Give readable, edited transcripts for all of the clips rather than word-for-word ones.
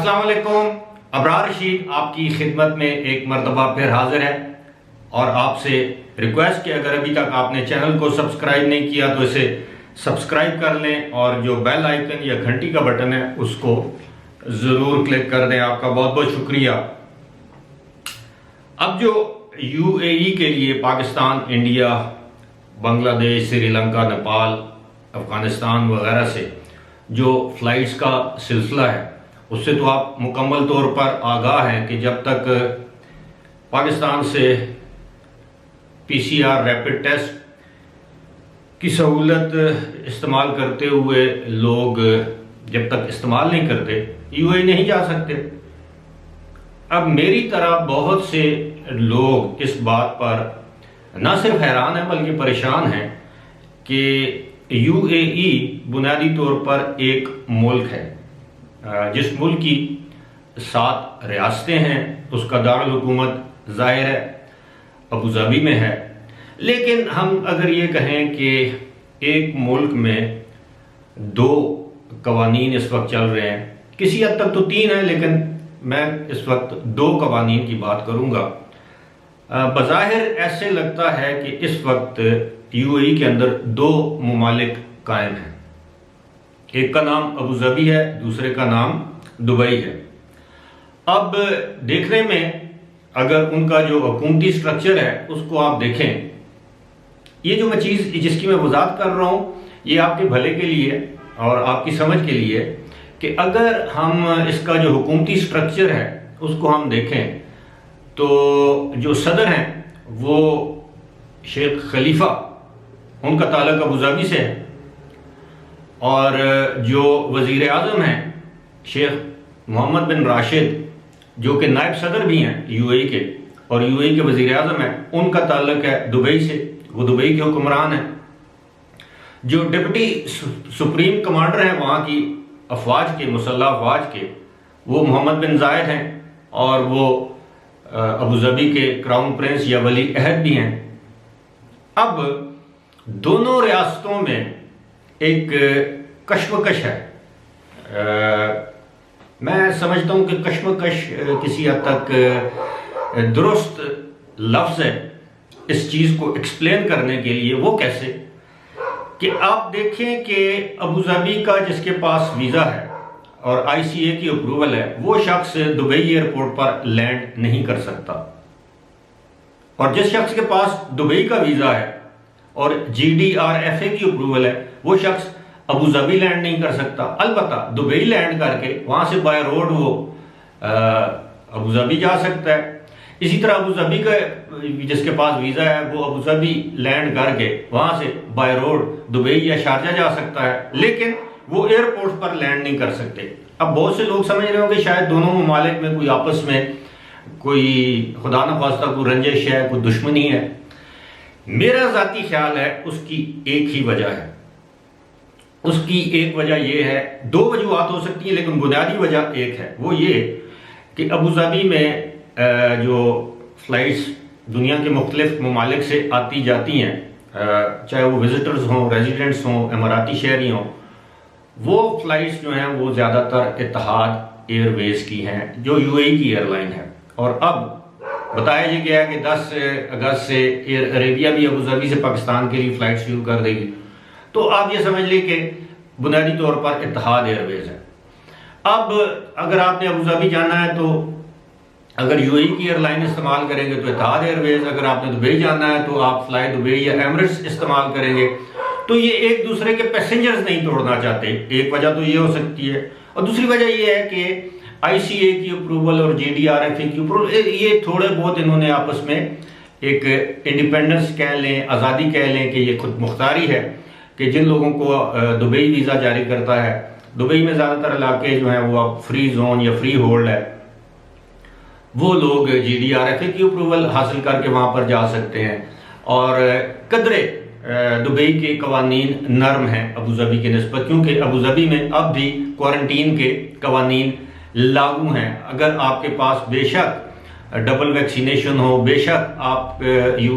अस्सलाम वालेकुम। अबरार रशीद आपकी खिदमत में एक मरतबा फिर हाजिर है और आपसे रिक्वेस्ट कि अगर अभी तक आपने चैनल को सब्सक्राइब नहीं किया तो इसे सब्सक्राइब कर लें और जो बेल आइकन या घंटी का बटन है उसको ज़रूर क्लिक कर दें। आपका बहुत बहुत शुक्रिया। अब जो यूएई के लिए पाकिस्तान, इंडिया, बांग्लादेश, श्रीलंका, नेपाल, अफगानिस्तान वगैरह से जो फ्लाइट्स का सिलसिला है उससे तो आप मुकम्मल तौर पर आगाह हैं कि जब तक पाकिस्तान से पीसीआर रैपिड टेस्ट की सहूलत इस्तेमाल करते हुए लोग जब तक इस्तेमाल नहीं करते यूएई नहीं जा सकते। अब मेरी तरह बहुत से लोग इस बात पर न सिर्फ हैरान हैं बल्कि परेशान हैं कि यूएई बुनियादी तौर पर एक मुल्क है जिस मुल्क की 7 रियासतें हैं, उसका दारुल हुकूमत ज़ाहिर है अबू धाबी में है। लेकिन हम अगर ये कहें कि एक मुल्क में 2 कवानीन इस वक्त चल रहे हैं, किसी हद तक तो 3 हैं, लेकिन मैं इस वक्त 2 कवानीन की बात करूंगा। बज़ाहिर ऐसे लगता है कि इस वक्त यूएई के अंदर 2 ममालिक कायम हैं। एक का नाम अबू धाबी है, दूसरे का नाम दुबई है। अब देखने में अगर उनका जो हुकूमती स्ट्रक्चर है उसको आप देखें, ये जो मैं चीज़ जिसकी मैं वजाहत कर रहा हूँ ये आपके भले के लिए और आपकी समझ के लिए कि अगर हम इसका जो हुकूमती स्ट्रक्चर है उसको हम देखें तो जो सदर हैं वो शेख खलीफा, उनका ताल्लुक अबू धाबी से है, और जो वज़ीर आज़म हैं शेख मोहम्मद बिन राशिद जो कि नायब सदर भी हैं यूएई के और यूएई के वज़ीर आज़म हैं, उनका ताल्लुक है दुबई से, वो दुबई के हुक्मरान हैं। जो डिप्टी सुप्रीम कमांडर हैं वहाँ की अफवाज के, मुसल्लह अफवाज के, वो मोहम्मद बिन जायद हैं और वो अबू धाबी के क्राउन प्रिंस या वली अहद भी हैं। अब दोनों रियासतों में एक कश्मकश है। मैं समझता हूँ कि कश्मकश किसी हद तक दुरुस्त लफ्ज़ है इस चीज़ को एक्सप्लेन करने के लिए। वो कैसे कि आप देखें कि अबू धाबी का जिसके पास वीज़ा है और आईसीए की अप्रूवल है वो शख्स दुबई एयरपोर्ट पर लैंड नहीं कर सकता, और जिस शख्स के पास दुबई का वीज़ा है और GDRFA की अप्रूवल है वो शख्स अबू धाबी लैंड नहीं कर सकता। अलबत्ता दुबई लैंड करके वहाँ से बाय रोड वो अबू धाबी जा सकता है। इसी तरह अबू धाबी का जिसके पास वीज़ा है वो अबू धाबी लैंड करके वहाँ से बाय रोड दुबई या शारजा जा सकता है, लेकिन वो एयरपोर्ट पर लैंड नहीं कर सकते। अब बहुत से लोग समझ रहे होंगे शायद दोनों ममालिक में कोई आपस में कोई खुदा न खास्ता कोई रंजिश है, कोई दुश्मनी है। मेरा ज़ाती ख्याल है उसकी एक ही वजह है। उसकी एक वजह यह है, 2 वजूहात हो सकती हैं लेकिन बुनियादी वजह एक है। वो ये कि अबू धाबी में जो फ्लाइट्स दुनिया के मुख्तलिफ ममालिक से आती जाती हैं, चाहे वो विजिटर्स हों, रेजिडेंट्स हों, इमाराती शहरी हों, वो फ्लाइट्स जो हैं वो ज़्यादातर इत्तेहाद एयरवेज की हैं जो यूएई की एयरलाइन है। और अब बताया ये गया है कि 10 अगस्त से एयर अरेबिया भी अबू धाबी से पाकिस्तान के लिए फ़्लाइट शुरू कर देगी। तो आप ये समझ लें कि बुनियादी तौर पर इत्तेहाद एयरवेज है। अब अगर आपने अबू धाबी जाना है तो अगर यूएई की एयरलाइन इस्तेमाल करेंगे तो इत्तेहाद एयरवेज, अगर आपने दुबई जाना है तो आप फ्लाई दुबई या एमिरेट्स इस्तेमाल करेंगे। तो ये एक दूसरे के पैसेंजर्स नहीं तोड़ना चाहते, एक वजह तो ये हो सकती है। और दूसरी वजह ये है कि आईसीए की अप्रूवल और GDRFA की अप्रूवल, ये थोड़े बहुत इन्होंने आपस में एक इंडिपेंडेंस कह लें, आज़ादी कह लें कि ये खुद मुख्तारी है कि जिन लोगों को दुबई वीज़ा जारी करता है, दुबई में ज़्यादातर इलाके जो हैं वो अब फ्री जोन या फ्री होल्ड है, वो लोग GDRFA की अप्रूवल हासिल करके वहाँ पर जा सकते हैं। और कदरे दुबई के कवानीन नरम हैं अबू धाबी के निस्बत, क्योंकि अबू धाबी में अब भी क्वारंटीन के कवानीन लागू हैं। अगर आपके पास बेशक डबल वैक्सीनेशन हो, बेशक आप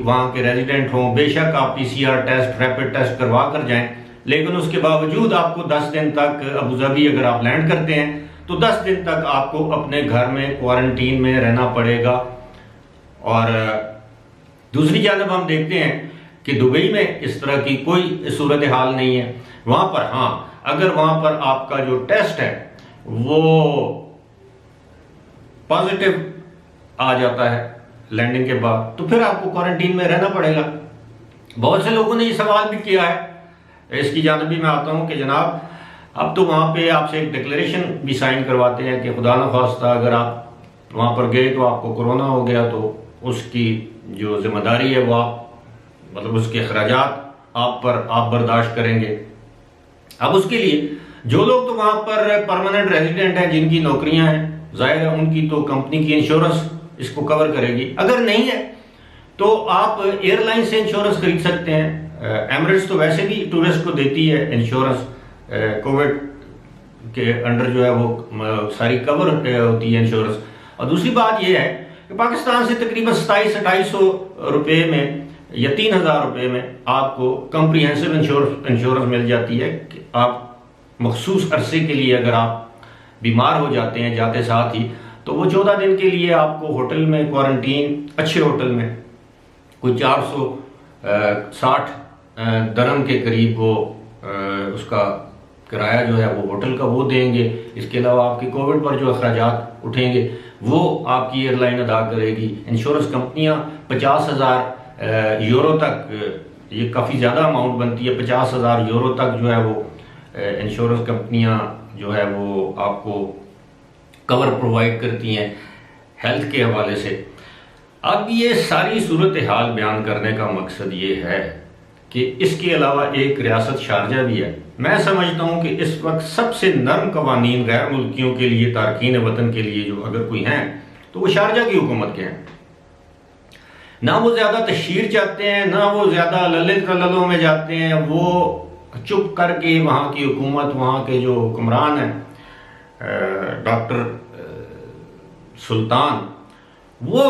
वहाँ के रेजिडेंट हों, बेशक आप PCR टेस्ट, रैपिड टेस्ट करवा कर जाएं, लेकिन उसके बावजूद आपको 10 दिन तक अबू धाबी अगर आप लैंड करते हैं तो 10 दिन तक आपको अपने घर में क्वारंटीन में रहना पड़ेगा। और दूसरी जानब हम देखते हैं कि दुबई में इस तरह की कोई सूरत हाल नहीं है। वहाँ पर हाँ, अगर वहाँ पर आपका जो टेस्ट है वो पॉजिटिव आ जाता है लैंडिंग के बाद, तो फिर आपको क्वारंटीन में रहना पड़ेगा। बहुत से लोगों ने ये सवाल भी किया है, इसकी जानब भी मैं आता हूँ कि जनाब अब तो वहाँ पे आपसे एक डिक्लेरेशन भी साइन करवाते हैं कि खुदा न खास्ता अगर आप वहाँ पर गए तो आपको कोरोना हो गया तो उसकी जो जिम्मेदारी है वो आप मतलब उसके अखराजात आप बर्दाश्त करेंगे। अब उसके लिए जो लोग तो वहाँ पर परमानेंट रेजिडेंट हैं, जिनकी नौकरियाँ हैं, जाहिर है उनकी तो कंपनी की इंश्योरेंस इसको कवर करेगी। अगर नहीं है तो आप एयरलाइन से इंश्योरेंस खरीद सकते हैं। एमिरेट्स तो वैसे भी टूरिस्ट को देती है इंश्योरेंस, कोविड के अंडर जो है वो सारी कवर होती है इंश्योरेंस। और दूसरी बात यह है कि पाकिस्तान से तकरीबन 2700-2800 रुपये में या 3000 रुपये में आपको कम्प्रीहेंसिव इंश्योरेंस मिल जाती है कि आप मखसूस अरसे के लिए अगर आप बीमार हो जाते हैं जाते साथ ही, तो वो 14 दिन के लिए आपको होटल में क्वारंटीन, अच्छे होटल में कोई 460 दरम के करीब वो उसका किराया जो है वो होटल का वो देंगे। इसके अलावा आपकी कोविड पर जो अखराजात उठेंगे वो आपकी एयरलाइन अदा करेगी। इंश्योरेंस कंपनियां 50,000 यूरो तक, ये काफ़ी ज़्यादा अमाउंट बनती है, 50,000 यूरो तक जो है वो इंश्योरेंस कंपनियां जो है वो आपको कवर प्रोवाइड करती हैं हेल्थ के हवाले से। अब ये सारी सूरत हाल बयान करने का मकसद ये है कि इसके अलावा एक रियासत शारजा भी है। मैं समझता हूँ कि इस वक्त सबसे नरम कवानीन गैर मुल्कियों के लिए, तारकीन वतन के लिए जो अगर कोई हैं तो वो शारजा की हुकूमत के हैं। ना वो ज़्यादा तशहीर चाहते हैं, ना वो ज़्यादा ललित कल्लों में जाते हैं। वो चुप करके वहाँ की हुकूमत, वहाँ के जो हुक्मरान हैं डॉक्टर सुल्तान वो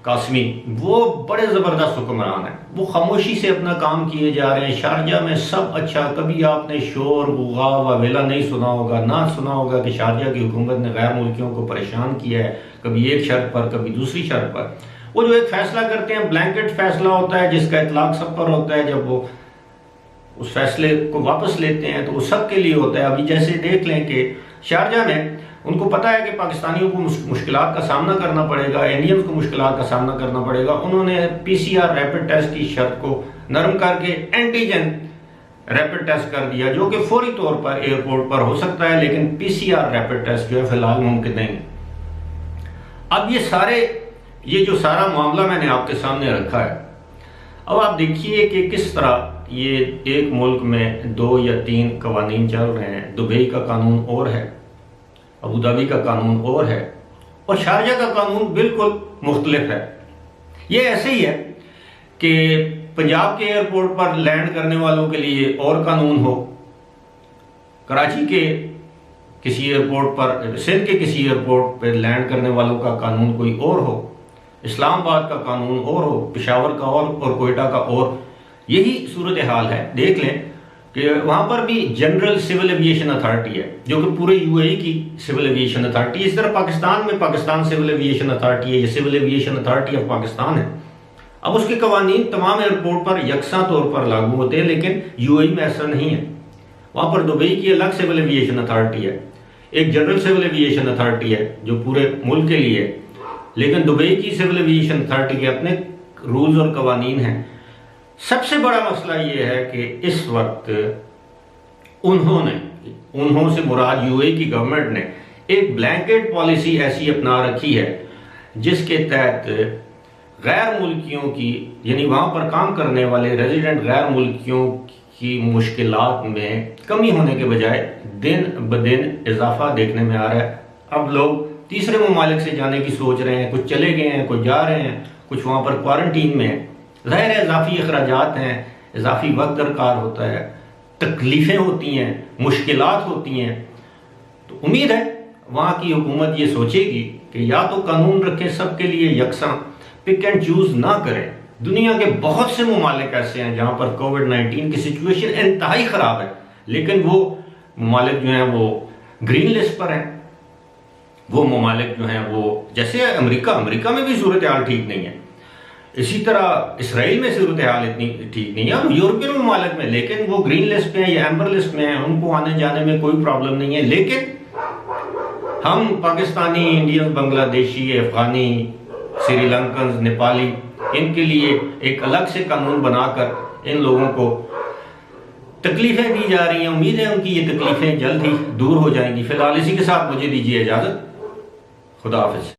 कासमी, वो बड़े ज़बरदस्त हुक्मरान हैं। वो खामोशी से अपना काम किए जा रहे हैं। शारजा में सब अच्छा, कभी आपने शोर गुगा ववेला नहीं सुना होगा, ना सुना होगा कि शारजा की हुकूमत ने गैर मुल्कियों को परेशान किया है, कभी एक शर्त पर कभी दूसरी शर्त पर। वो जो एक फैसला करते हैं, ब्लैंकेट फैसला होता है जिसका इतलाक सब पर होता है। जब वो उस फैसले को वापस लेते हैं तो वो सब के लिए होता है। अभी जैसे देख लें कि शारजा में उनको पता है कि पाकिस्तानियों को मुश्किलात का सामना करना पड़ेगा, इंडियंस को मुश्किलात का सामना करना पड़ेगा। उन्होंने PCR रैपिड टेस्ट की शर्त को नरम करके एंटीजन रैपिड टेस्ट कर दिया, जो कि फौरी तौर पर एयरपोर्ट पर हो सकता है, लेकिन PCR रैपिड टेस्ट जो है फिलहाल मुमकिन नहीं है। अब ये जो सारा मामला मैंने आपके सामने रखा है, अब आप देखिए कि किस तरह ये एक मुल्क में 2 या 3 कवानीन चल रहे हैं। दुबई का कानून और है, अबू धाबी का कानून और है, और शारजा का कानून बिल्कुल मुख्तलिफ है। ये ऐसे ही है कि पंजाब के एयरपोर्ट पर लैंड करने वालों के लिए और कानून हो, कराची के किसी एयरपोर्ट पर, सिंध के किसी एयरपोर्ट पर लैंड करने वालों का कानून कोई और हो, इस्लामाबाद का कानून और हो, पेशावर का और कोयटा का और। यही सूरत हाल है। देख लें कि वहाँ पर भी जनरल सिविल एविएशन अथॉरिटी है, जो कि पूरे UAE की सिविल एविएशन अथॉरिटी है। इस तरह पाकिस्तान में पाकिस्तान सिविल एविएशन अथॉरिटी है, ये civil aviation authority of Pakistan है। अब उसके कवानीन तमाम एयरपोर्ट पर यकसा तौर पर लागू होते हैं, लेकिन UAE में ऐसा नहीं है। वहाँ पर दुबई की अलग सिविल एविएशन अथॉरिटी है, एक जनरल सिविल एविएशन अथॉरिटी है जो पूरे मुल्क के लिए है, लेकिन दुबई की सिविल एविएशन अथॉरिटी के अपने रूल्स और कवानीन हैं। सबसे बड़ा मसला ये है कि इस वक्त उन्हों से मुराद UAE की गवर्नमेंट ने एक ब्लैंकेट पॉलिसी ऐसी अपना रखी है जिसके तहत गैर मुल्कियों की, यानी वहाँ पर काम करने वाले रेजिडेंट गैर मुल्कियों की मुश्किलात में कमी होने के बजाय दिन ब दिन इजाफा देखने में आ रहा है। अब लोग तीसरे ममालिक से जाने की सोच रहे हैं, कुछ चले गए हैं, कुछ जा रहे हैं, कुछ वहाँ पर क्वारंटीन में है। ज़ाहिर है इजाफी अखराजात हैं, इजाफी वक्त दरकार होता है, तकलीफ़ें होती हैं, मुश्किलात होती हैं। तो उम्मीद है वहाँ की हुकूमत ये सोचेगी कि या तो कानून रखें सबके लिए यकसा, पिक एंड चूज़ ना करें। दुनिया के बहुत से ममालिक ऐसे हैं जहाँ पर कोविड-19 की सिचुएशन इंतहाई ख़राब है, लेकिन वो ममालिक जो हैं वो ग्रीन लिस्ट पर हैं, वो ममालिक जो हैं वो, जैसे अमेरिका में भी सूरत हाल ठीक नहीं है, इसी तरह इसराइल में सूरत हाल इतनी ठीक नहीं है, और यूरोपियन ममालिक में, लेकिन वो ग्रीन लिस्ट पे हैं या एम्बर लिस्ट में हैं, उनको आने जाने में कोई प्रॉब्लम नहीं है। लेकिन हम पाकिस्तानी, इंडियन, बांग्लादेशी, अफगानी, श्रीलंकन, नेपाली, इनके लिए एक अलग से कानून बनाकर इन लोगों को तकलीफें दी जा रही हैं। उम्मीद है उनकी ये तकलीफें जल्द ही दूर हो जाएंगी। फिलहाल इसी के साथ मुझे दीजिए इजाजत। खुदा हाफिज।